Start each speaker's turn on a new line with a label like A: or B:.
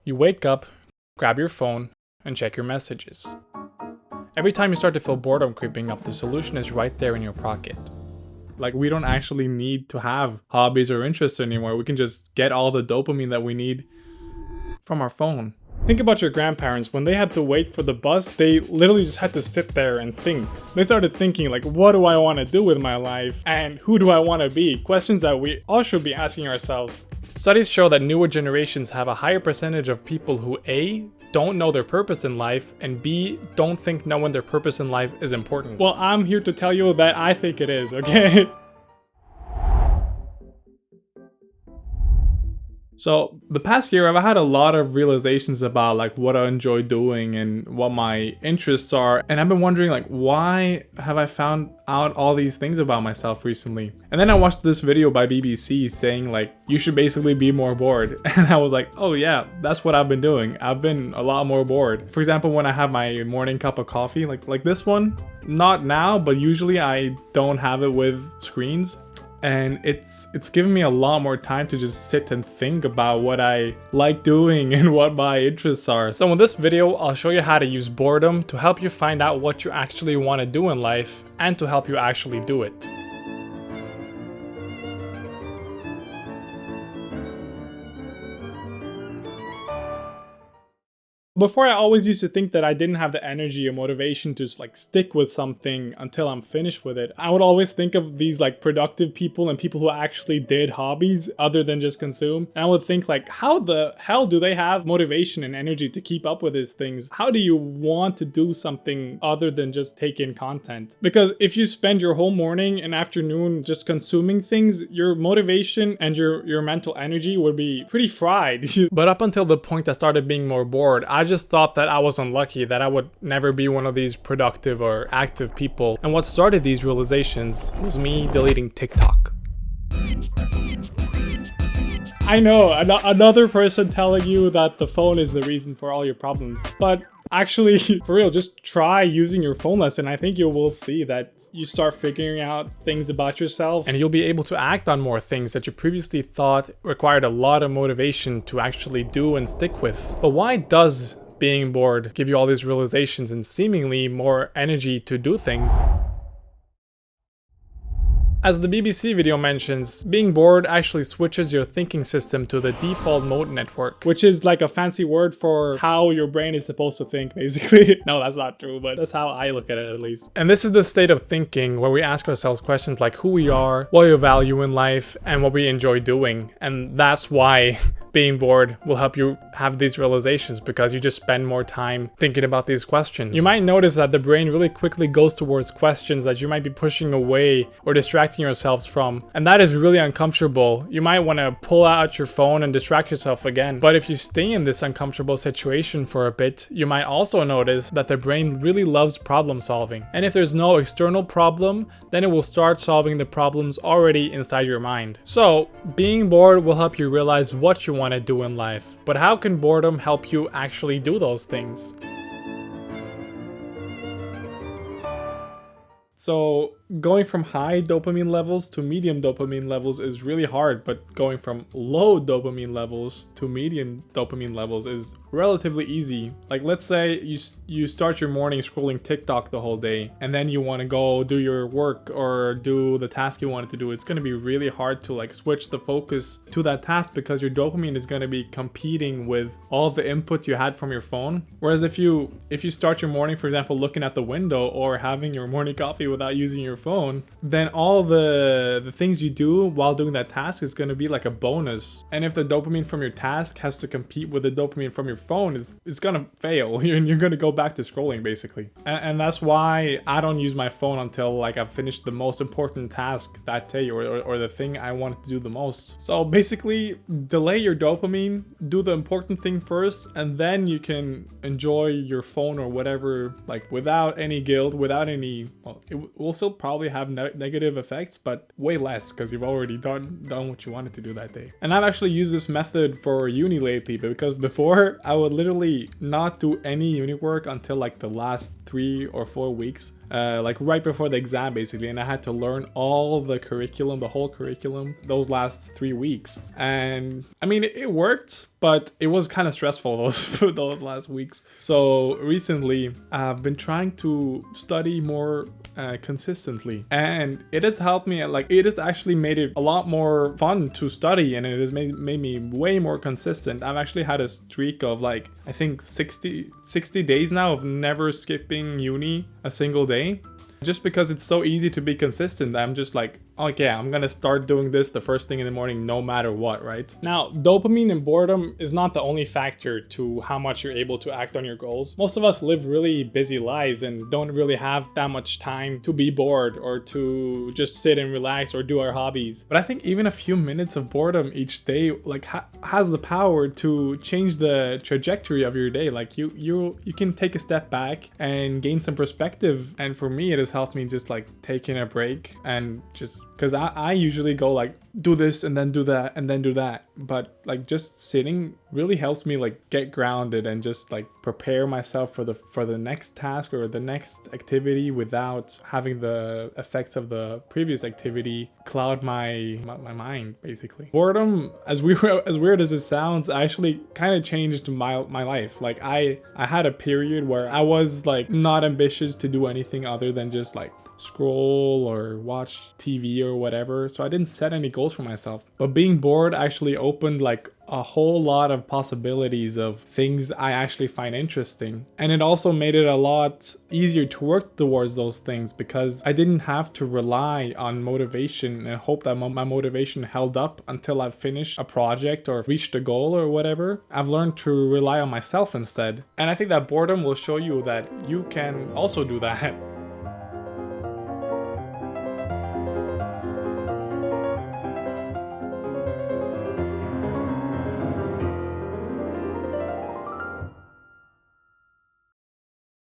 A: You wake up, grab your phone, and check your messages. Every time you start to feel boredom creeping up, the solution is right there in your pocket. Like, we don't actually need to have hobbies or interests anymore. We can just get all the dopamine that we need from our phone. Think about your grandparents. When they had to wait for the bus, they literally just had to sit there and think. They started thinking, like, what do I want to do with my life? And who do I want to be? Questions that we all should be asking ourselves. Studies show that newer generations have a higher percentage of people who A, don't know their purpose in life, and B, don't think knowing their purpose in life is important. Well, I'm here to tell you that I think it is, okay? So the past year, I've had a lot of realizations about like what I enjoy doing and what my interests are. And I've been wondering, like, why have I found out all these things about myself recently? And then I watched this video by BBC saying like, you should basically be more bored. And I was like, oh yeah, that's what I've been doing. I've been a lot more bored. For example, when I have my morning cup of coffee, like this one, not now, but usually I don't have it with screens. And it's given me a lot more time to just sit and think about what I like doing and what my interests are. So in this video, I'll show you how to use boredom to help you find out what you actually want to do in life and to help you actually do it. Before, I always used to think that I didn't have the energy or motivation to just like stick with something until I'm finished with it. I would always think of these like productive people and people who actually did hobbies other than just consume. And I would think like, how the hell do they have motivation and energy to keep up with these things? How do you want to do something other than just take in content? Because if you spend your whole morning and afternoon just consuming things, your motivation and your mental energy would be pretty fried. But up until the point I started being more bored, I just thought that I was unlucky, that I would never be one of these productive or active people. And what started these realizations was me deleting TikTok. I know, another person telling you that the phone is the reason for all your problems. But actually, for real, just try using your phone less and I think you will see that you start figuring out things about yourself and you'll be able to act on more things that you previously thought required a lot of motivation to actually do and stick with. But why does being bored give you all these realizations and seemingly more energy to do things? As the BBC video mentions, being bored actually switches your thinking system to the default mode network, which is like a fancy word for how your brain is supposed to think, basically. No, that's not true, but that's how I look at it, at least. And this is the state of thinking where we ask ourselves questions like who we are, what we value in life, and what we enjoy doing. And that's why being bored will help you have these realizations, because you just spend more time thinking about these questions. You might notice that the brain really quickly goes towards questions that you might be pushing away or distracting yourselves from, and that is really uncomfortable. You might want to pull out your phone and distract yourself again. But if you stay in this uncomfortable situation for a bit, you might also notice that the brain really loves problem solving. And if there's no external problem, then it will start solving the problems already inside your mind. So being bored will help you realize what you want to do in life. But how can boredom help you actually do those things? So going from high dopamine levels to medium dopamine levels is really hard, but going from low dopamine levels to medium dopamine levels is relatively easy. Like, let's say you start your morning scrolling TikTok the whole day, and then you want to go do your work or do the task you wanted to do. It's going to be really hard to like switch the focus to that task because your dopamine is going to be competing with all the input you had from your phone. Whereas if you start your morning, for example, looking at the window or having your morning coffee without using your phone, then all the things you do while doing that task is going to be like a bonus. And if the dopamine from your task has to compete with the dopamine from your phone, it's going to fail. You're going to go back to scrolling, basically. And that's why I don't use my phone until like I've finished the most important task that day or the thing I want to do the most. So basically, delay your dopamine, do the important thing first, and then you can enjoy your phone or whatever, like without any guilt, without any, well, it will still probably have negative effects, but way less because you've already done what you wanted to do that day. And I've actually used this method for uni lately, because before I would literally not do any uni work until like the last 3 or 4 weeks. like right before the exam basically, and I had to learn all the curriculum, the whole curriculum, those last 3 weeks. And I mean, it worked, but it was kind of stressful those last weeks. So recently I've been trying to study more consistently, and it has helped me. Like, it has actually made it a lot more fun to study, and it has made me way more consistent. I've actually had a streak of like, I think 60 days now of never skipping uni a single day, just because it's so easy to be consistent. I'm just like, okay, I'm gonna start doing this the first thing in the morning no matter what, right? Now, dopamine and boredom is not the only factor to how much you're able to act on your goals. Most of us live really busy lives and don't really have that much time to be bored or to just sit and relax or do our hobbies. But I think even a few minutes of boredom each day like has the power to change the trajectory of your day. Like you can take a step back and gain some perspective. And for me, it has helped me just like taking a break, and just because I usually go like do this and then do that and then do that, but like just sitting really helps me like get grounded and just like prepare myself for the next task or the next activity without having the effects of the previous activity cloud my mind basically. Boredom, as weird as it sounds, actually kind of changed my life. Like I had a period where I was like not ambitious to do anything other than just like scroll or watch TV or whatever, so I didn't set any goals for myself. But being bored actually opened like a whole lot of possibilities of things I actually find interesting, and it also made it a lot easier to work towards those things because I didn't have to rely on motivation and hope that my motivation held up until I've finished a project or reached a goal or whatever. I've learned to rely on myself instead, and I think that boredom will show you that you can also do that.